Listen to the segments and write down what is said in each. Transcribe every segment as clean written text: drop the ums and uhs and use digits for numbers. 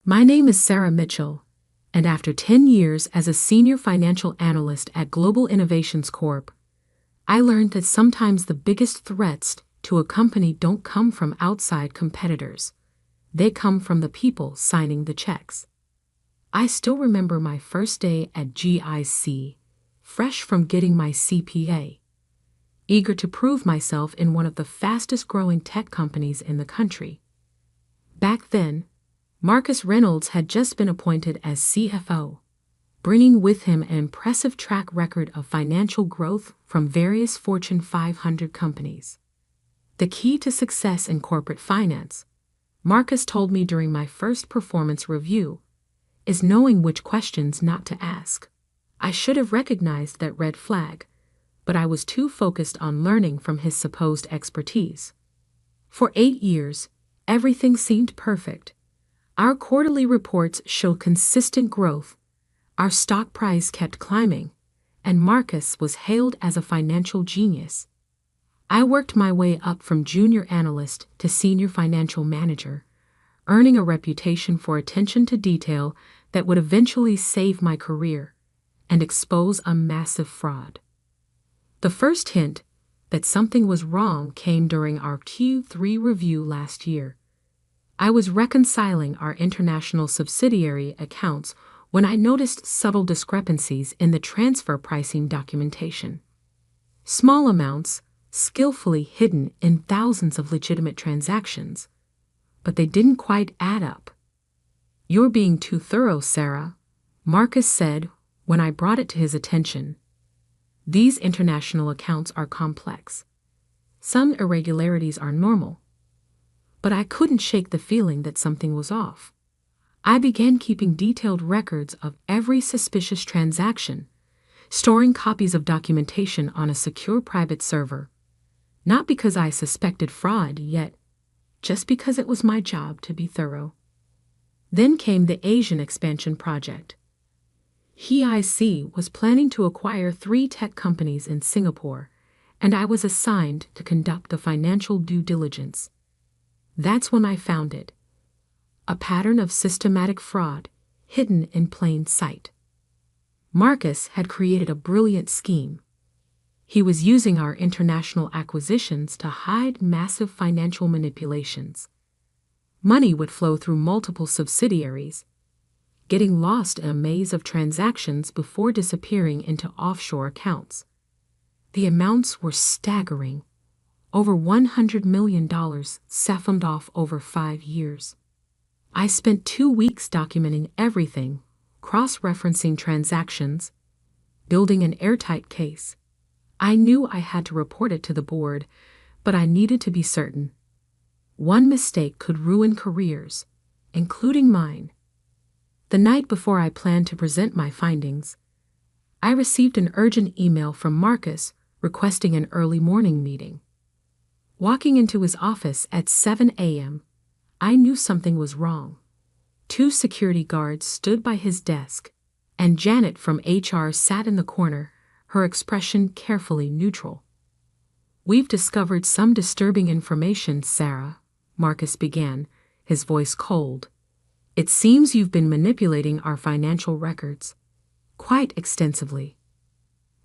My name is Sarah Mitchell, and after 10 years as a senior financial analyst at Global Innovations Corp., I learned that sometimes the biggest threats to a company don't come from outside competitors. They come from the people signing the checks. I still remember my first day at GIC, fresh from getting my CPA, eager to prove myself in one of the fastest-growing tech companies in the country. Back then, Marcus Reynolds had just been appointed as CFO, bringing with him an impressive track record of financial growth from various Fortune 500 companies. The key to success in corporate finance, Marcus told me during my first performance review, is knowing which questions not to ask. I should have recognized that red flag, but I was too focused on learning from his supposed expertise. For 8 years, everything seemed perfect. Our quarterly reports showed consistent growth, our stock price kept climbing, and Marcus was hailed as a financial genius. I worked my way up from junior analyst to senior financial manager, earning a reputation for attention to detail that would eventually save my career and expose a massive fraud. The first hint that something was wrong came during our Q3 review last year. I was reconciling our international subsidiary accounts when I noticed subtle discrepancies in the transfer pricing documentation. Small amounts, skillfully hidden in thousands of legitimate transactions, but they didn't quite add up. "You're being too thorough, Sarah," Marcus said when I brought it to his attention. "These international accounts are complex. Some irregularities are normal." But I couldn't shake the feeling that something was off. I began keeping detailed records of every suspicious transaction, storing copies of documentation on a secure private server, not because I suspected fraud yet, just because it was my job to be thorough. Then came the Asian expansion project. GIC was planning to acquire 3 tech companies in Singapore, and I was assigned to conduct the financial due diligence. That's when I found it. A pattern of systematic fraud, hidden in plain sight. Marcus had created a brilliant scheme. He was using our international acquisitions to hide massive financial manipulations. Money would flow through multiple subsidiaries, getting lost in a maze of transactions before disappearing into offshore accounts. The amounts were staggering. Over $100 million siphoned off over 5 years. I spent 2 weeks documenting everything, cross-referencing transactions, building an airtight case. I knew I had to report it to the board, but I needed to be certain. One mistake could ruin careers, including mine. The night before I planned to present my findings, I received an urgent email from Marcus requesting an early morning meeting. Walking into his office at 7 a.m., I knew something was wrong. 2 security guards stood by his desk, and Janet from HR sat in the corner, her expression carefully neutral. "We've discovered some disturbing information, Sarah," Marcus began, his voice cold. "It seems you've been manipulating our financial records quite extensively."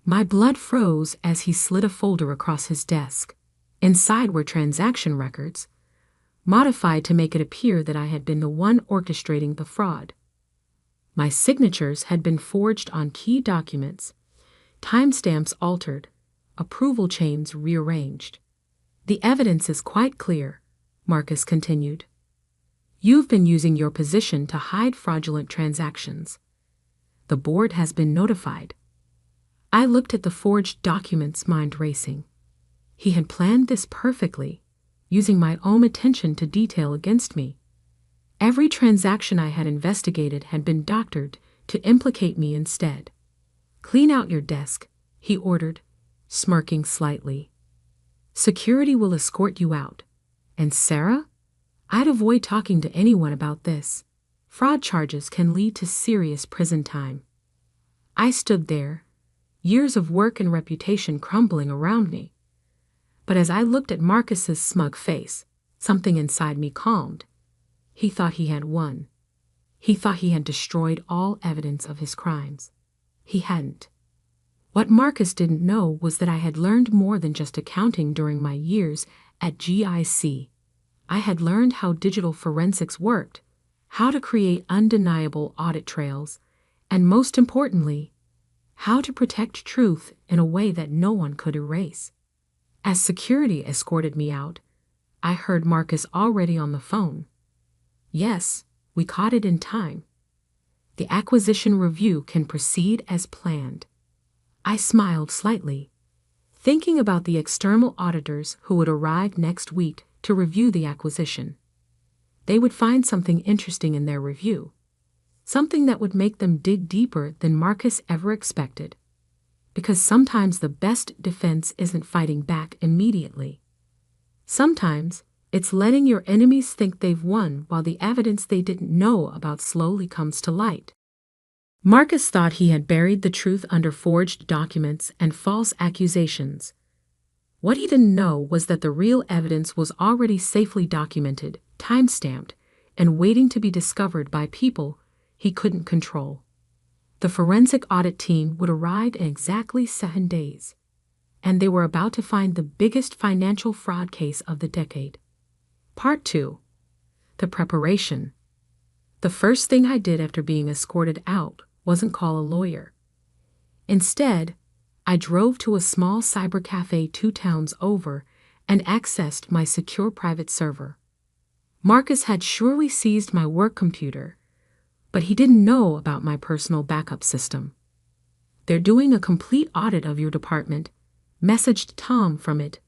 My blood froze as he slid a folder across his desk. Inside were transaction records, modified to make it appear that I had been the one orchestrating the fraud. My signatures had been forged on key documents, timestamps altered, approval chains rearranged. "The evidence is quite clear," Marcus continued. "You've been using your position to hide fraudulent transactions. The board has been notified." I looked at the forged documents, mind racing. He had planned this perfectly, using my own attention to detail against me. Every transaction I had investigated had been doctored to implicate me instead. "Clean out your desk," he ordered, smirking slightly. "Security will escort you out. And Sarah, I'd avoid talking to anyone about this. Fraud charges can lead to serious prison time." I stood there, years of work and reputation crumbling around me. But as I looked at Marcus's smug face, something inside me calmed. He thought he had won. He thought he had destroyed all evidence of his crimes. He hadn't. What Marcus didn't know was that I had learned more than just accounting during my years at GIC. I had learned how digital forensics worked, how to create undeniable audit trails, and most importantly, how to protect truth in a way that no one could erase. As security escorted me out, I heard Marcus already on the phone. Yes, we caught it in time. The acquisition review can proceed as planned. I smiled slightly, thinking about the external auditors who would arrive next week to review the acquisition. They would find something interesting in their review, something that would make them dig deeper than Marcus ever expected. Because sometimes the best defense isn't fighting back immediately. Sometimes it's letting your enemies think they've won while the evidence they didn't know about slowly comes to light. Marcus thought he had buried the truth under forged documents and false accusations. What he didn't know was that the real evidence was already safely documented, time-stamped, and waiting to be discovered by people he couldn't control. The forensic audit team would arrive in exactly 7 days, and they were about to find the biggest financial fraud case of the decade. Part 2. The preparation. The first thing I did after being escorted out wasn't call a lawyer. Instead, I drove to a small cyber cafe 2 towns over and accessed my secure private server. Marcus had surely seized my work computer, but he didn't know about my personal backup system. "They're doing a complete audit of your department," messaged Tom from it,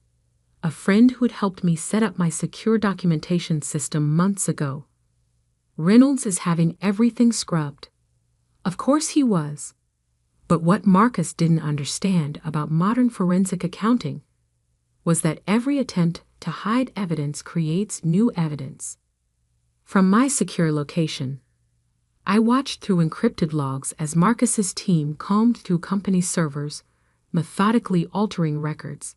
a friend who had helped me set up my secure documentation system months ago. "Reynolds is having everything scrubbed." Of course he was. But what Marcus didn't understand about modern forensic accounting was that every attempt to hide evidence creates new evidence. From my secure location, I watched through encrypted logs as Marcus's team combed through company servers, methodically altering records.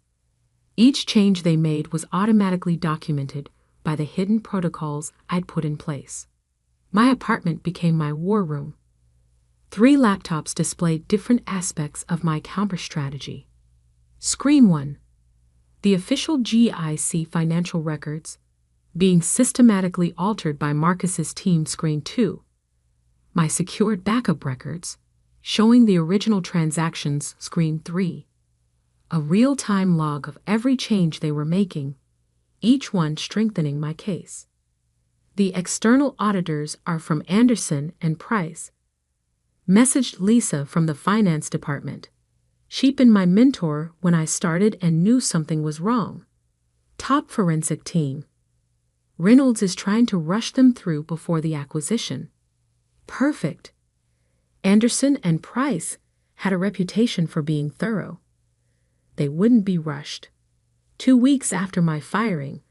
Each change they made was automatically documented by the hidden protocols I'd put in place. My apartment became my war room. 3 laptops displayed different aspects of my counter strategy. Screen 1. The official GIC financial records, being systematically altered by Marcus's team. Screen 2. My secured backup records, showing the original transactions. Screen 3. A real-time log of every change they were making, each one strengthening my case. The external auditors are from Anderson and Price. Messaged Lisa from the finance department. She'd been my mentor when I started and knew something was wrong. Top forensic team. Reynolds is trying to rush them through before the acquisition. Perfect. Anderson and Price had a reputation for being thorough. They wouldn't be rushed. 2 weeks after my firing,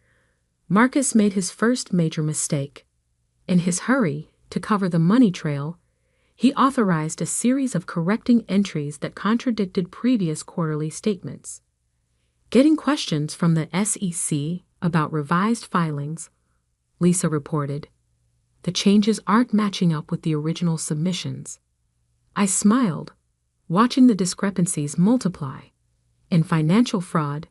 Marcus made his first major mistake. In his hurry to cover the money trail, he authorized a series of correcting entries that contradicted previous quarterly statements. Getting questions from the SEC about revised filings, Lisa reported, "The changes aren't matching up with the original submissions." I smiled, watching the discrepancies multiply. In financial fraud,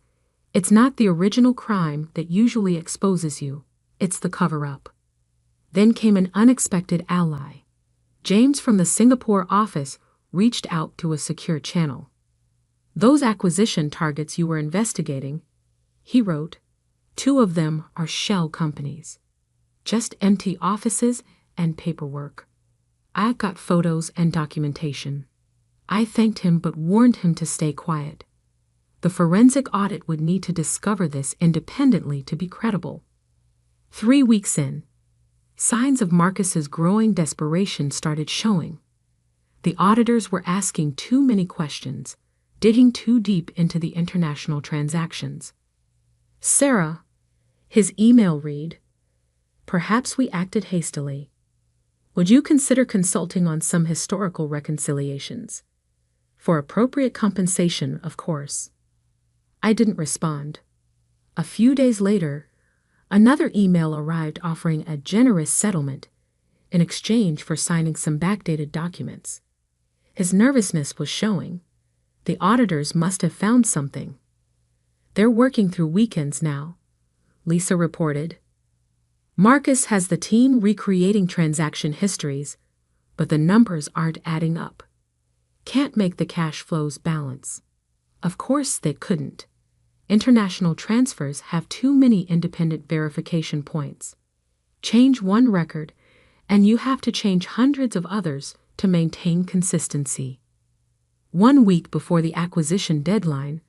it's not the original crime that usually exposes you, it's the cover-up. Then came an unexpected ally. James from the Singapore office reached out to a secure channel. "Those acquisition targets you were investigating," he wrote, "2 of them are shell companies. Just empty offices and paperwork. I've got photos and documentation." I thanked him but warned him to stay quiet. The forensic audit would need to discover this independently to be credible. 3 weeks in, signs of Marcus's growing desperation started showing. The auditors were asking too many questions, digging too deep into the international transactions. "Sarah," his email read, "perhaps we acted hastily. Would you consider consulting on some historical reconciliations? For appropriate compensation, of course." I didn't respond. A few days later, another email arrived offering a generous settlement, in exchange for signing some backdated documents. His nervousness was showing. The auditors must have found something. They're working through weekends now, Lisa reported. Marcus has the team recreating transaction histories, but the numbers aren't adding up. Can't make the cash flows balance. Of course they couldn't. International transfers have too many independent verification points. Change one record, and you have to change hundreds of others to maintain consistency. 1 week before the acquisition deadline,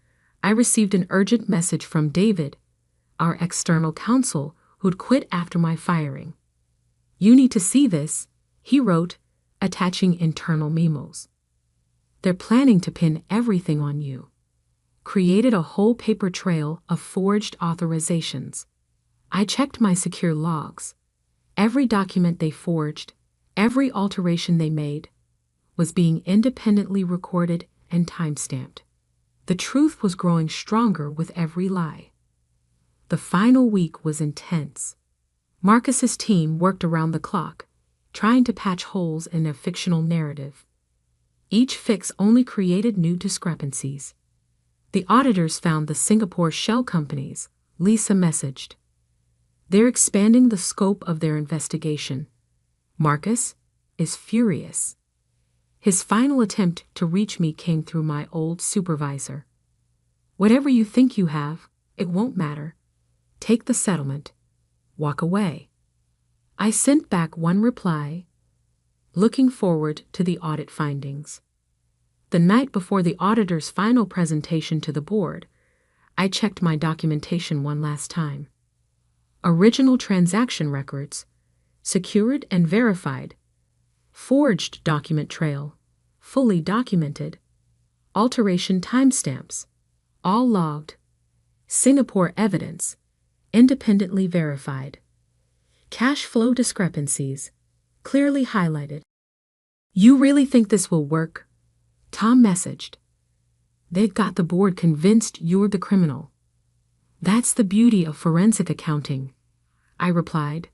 I received an urgent message from David, our external counsel who'd quit after my firing. "You need to see this," he wrote, attaching internal memos. "They're planning to pin everything on you." Created a whole paper trail of forged authorizations. I checked my secure logs. Every document they forged, every alteration they made, was being independently recorded and timestamped. The truth was growing stronger with every lie. The final week was intense. Marcus's team worked around the clock, trying to patch holes in their fictional narrative. Each fix only created new discrepancies. The auditors found the Singapore shell companies, Lisa messaged. They're expanding the scope of their investigation. Marcus is furious. His final attempt to reach me came through my old supervisor. "Whatever you think you have, it won't matter. Take the settlement. Walk away." I sent back one reply, looking forward to the audit findings. The night before the auditor's final presentation to the board, I checked my documentation one last time. Original transaction records, secured and verified, forged document trail, fully documented, alteration timestamps, all logged, Singapore evidence, independently verified. Cash flow discrepancies, clearly highlighted. "You really think this will work?" Tom messaged. "They've got the board convinced you're the criminal." "That's the beauty of forensic accounting," I replied.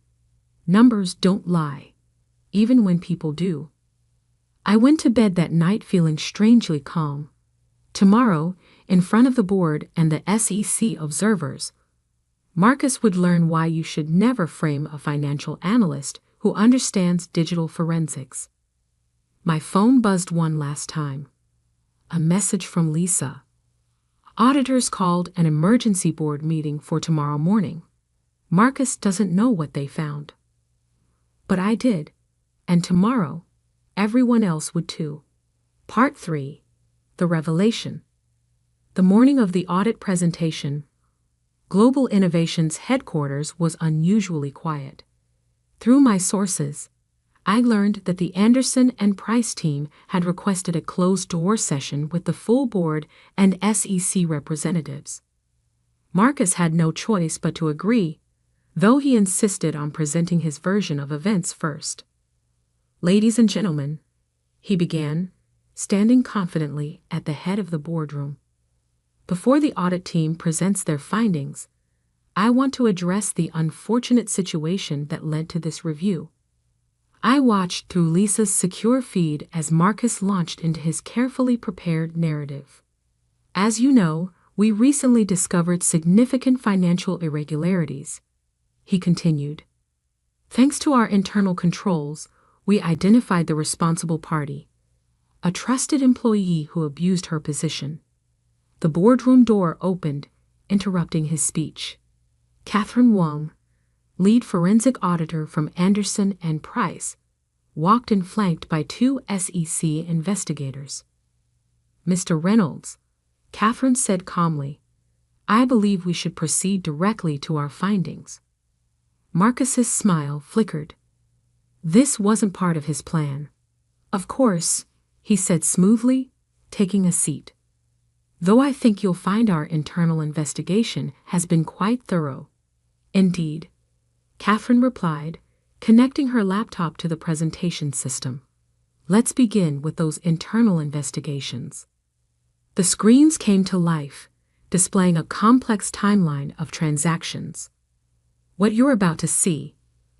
"Numbers don't lie, even when people do." I went to bed that night feeling strangely calm. Tomorrow, in front of the board and the SEC observers, Marcus would learn why you should never frame a financial analyst who understands digital forensics. My phone buzzed one last time. A message from Lisa. Auditors called an emergency board meeting for tomorrow morning. Marcus doesn't know what they found. But I did, and tomorrow, everyone else would too. Part 3. The Revelation. The morning of the audit presentation, Global Innovations headquarters was unusually quiet. Through my sources, I learned that the Anderson and Price team had requested a closed-door session with the full board and SEC representatives. Marcus had no choice but to agree, though he insisted on presenting his version of events first. "Ladies and gentlemen," he began, standing confidently at the head of the boardroom. "Before the audit team presents their findings, I want to address the unfortunate situation that led to this review." I watched through Lisa's secure feed as Marcus launched into his carefully prepared narrative. "As you know, we recently discovered significant financial irregularities," he continued. "Thanks to our internal controls, we identified the responsible party, a trusted employee who abused her position." The boardroom door opened, interrupting his speech. Catherine Wong, lead forensic auditor from Anderson and Price, walked in flanked by 2 SEC investigators. "Mr. Reynolds," Catherine said calmly, "I believe we should proceed directly to our findings." Marcus's smile flickered. This wasn't part of his plan. "Of course," he said smoothly, taking a seat. "Though I think you'll find our internal investigation has been quite thorough." "Indeed," Catherine replied, connecting her laptop to the presentation system. "Let's begin with those internal investigations." The screens came to life, displaying a complex timeline of transactions. "What you're about to see,"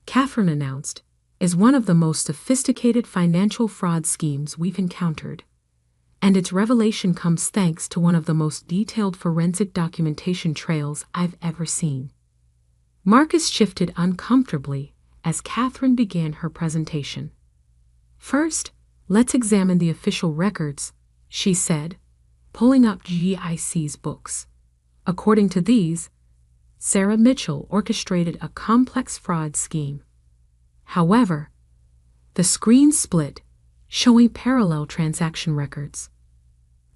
Catherine announced, is one of the most sophisticated financial fraud schemes we've encountered, and its revelation comes thanks to one of the most detailed forensic documentation trails I've ever seen. Marcus shifted uncomfortably as Catherine began her presentation. First, let's examine the official records, she said, pulling up GIC's books. According to these, Sarah Mitchell orchestrated a complex fraud scheme. However, the screen split, showing parallel transaction records.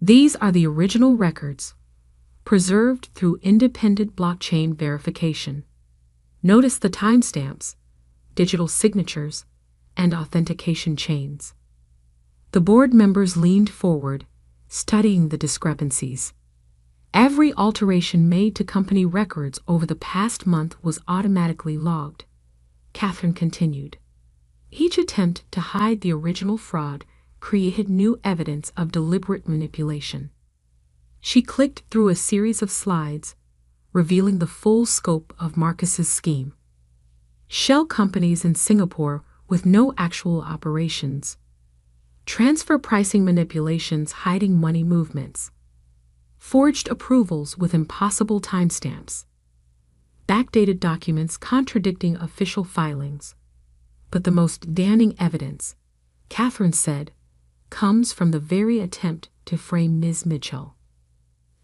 These are the original records, preserved through independent blockchain verification. Notice the timestamps, digital signatures, and authentication chains. The board members leaned forward, studying the discrepancies. Every alteration made to company records over the past month was automatically logged. Catherine continued. Each attempt to hide the original fraud created new evidence of deliberate manipulation. She clicked through a series of slides, revealing the full scope of Marcus's scheme. Shell companies in Singapore with no actual operations. Transfer pricing manipulations hiding money movements. Forged approvals with impossible timestamps. Backdated documents contradicting official filings. But the most damning evidence, Catherine said, comes from the very attempt to frame Ms. Mitchell.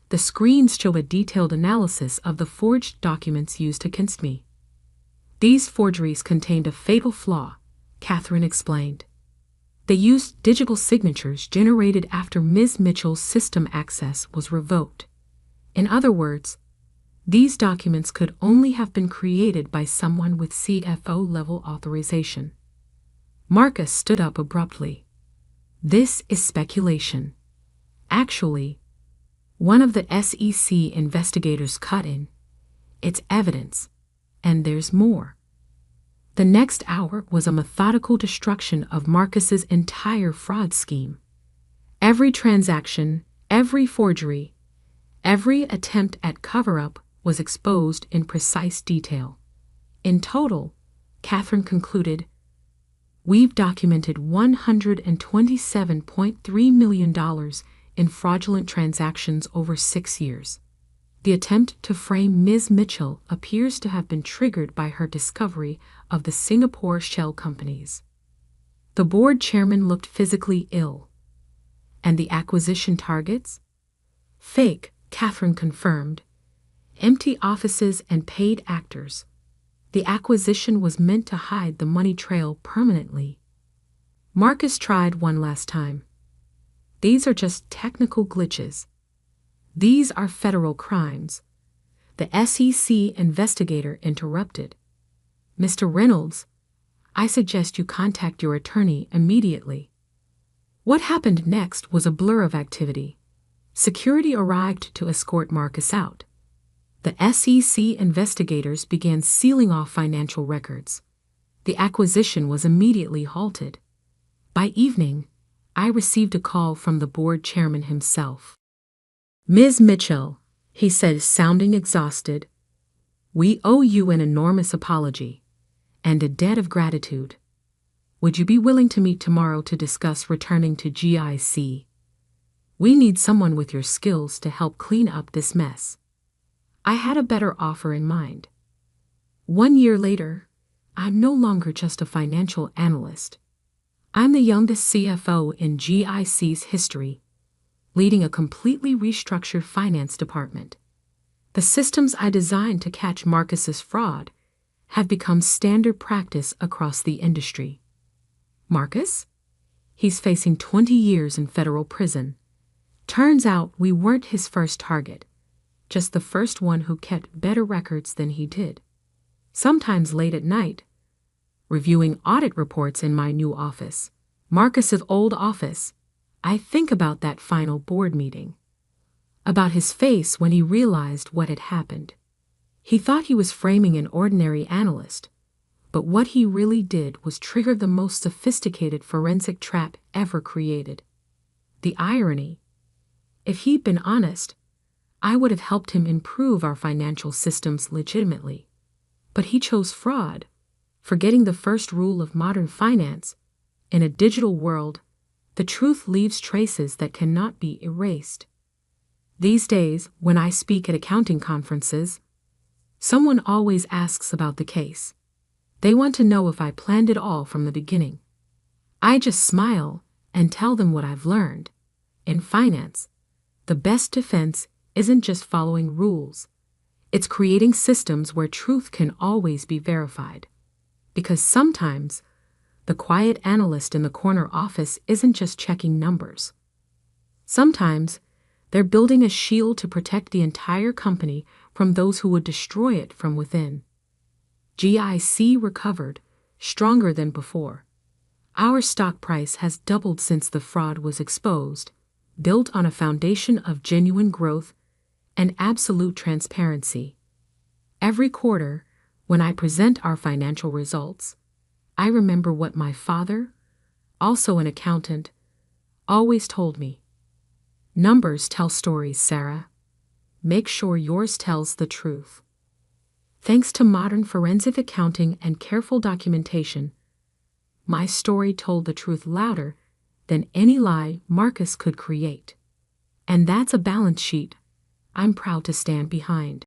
The screens show a detailed analysis of the forged documents used against me. These forgeries contained a fatal flaw, Catherine explained. They used digital signatures generated after Ms. Mitchell's system access was revoked. In other words, these documents could only have been created by someone with CFO-level authorization. Marcus stood up abruptly. This is speculation. Actually, one of the SEC investigators cut in. It's evidence, and there's more. The next hour was a methodical destruction of Marcus's entire fraud scheme. Every transaction, every forgery, every attempt at cover-up was exposed in precise detail. In total, Catherine concluded, we've documented $127.3 million in fraudulent transactions over 6 years. The attempt to frame Ms. Mitchell appears to have been triggered by her discovery of the Singapore shell companies. The board chairman looked physically ill. And the acquisition targets? Fake, Catherine confirmed. Empty offices and paid actors. The acquisition was meant to hide the money trail permanently. Marcus tried one last time. These are just technical glitches. These are federal crimes. The SEC investigator interrupted. Mr. Reynolds, I suggest you contact your attorney immediately. What happened next was a blur of activity. Security arrived to escort Marcus out. The SEC investigators began sealing off financial records. The acquisition was immediately halted. By evening, I received a call from the board chairman himself. Ms. Mitchell, he said, sounding exhausted, we owe you an enormous apology and a debt of gratitude. Would you be willing to meet tomorrow to discuss returning to GIC? We need someone with your skills to help clean up this mess. I had a better offer in mind. 1 year later, I'm no longer just a financial analyst. I'm the youngest CFO in GIC's history, leading a completely restructured finance department. The systems I designed to catch Marcus's fraud have become standard practice across the industry. Marcus? He's facing 20 years in federal prison. Turns out we weren't his first target, just the first one who kept better records than he did. Sometimes late at night, reviewing audit reports in my new office, Marcus's old office, I think about that final board meeting. About his face when he realized what had happened. He thought he was framing an ordinary analyst, but what he really did was trigger the most sophisticated forensic trap ever created. The irony. If he'd been honest, I would have helped him improve our financial systems legitimately. But he chose fraud, forgetting the first rule of modern finance. In a digital world, the truth leaves traces that cannot be erased. These days, when I speak at accounting conferences, someone always asks about the case. They want to know if I planned it all from the beginning. I just smile and tell them what I've learned. In finance, the best defense isn't just following rules. It's creating systems where truth can always be verified. Because sometimes, the quiet analyst in the corner office isn't just checking numbers. Sometimes, they're building a shield to protect the entire company from those who would destroy it from within. GIC recovered, stronger than before. Our stock price has doubled since the fraud was exposed, built on a foundation of genuine growth and absolute transparency. Every quarter, when I present our financial results, I remember what my father, also an accountant, always told me. Numbers tell stories, Sarah. Make sure yours tells the truth. Thanks to modern forensic accounting and careful documentation, my story told the truth louder than any lie Marcus could create. And that's a balance sheet I'm proud to stand behind.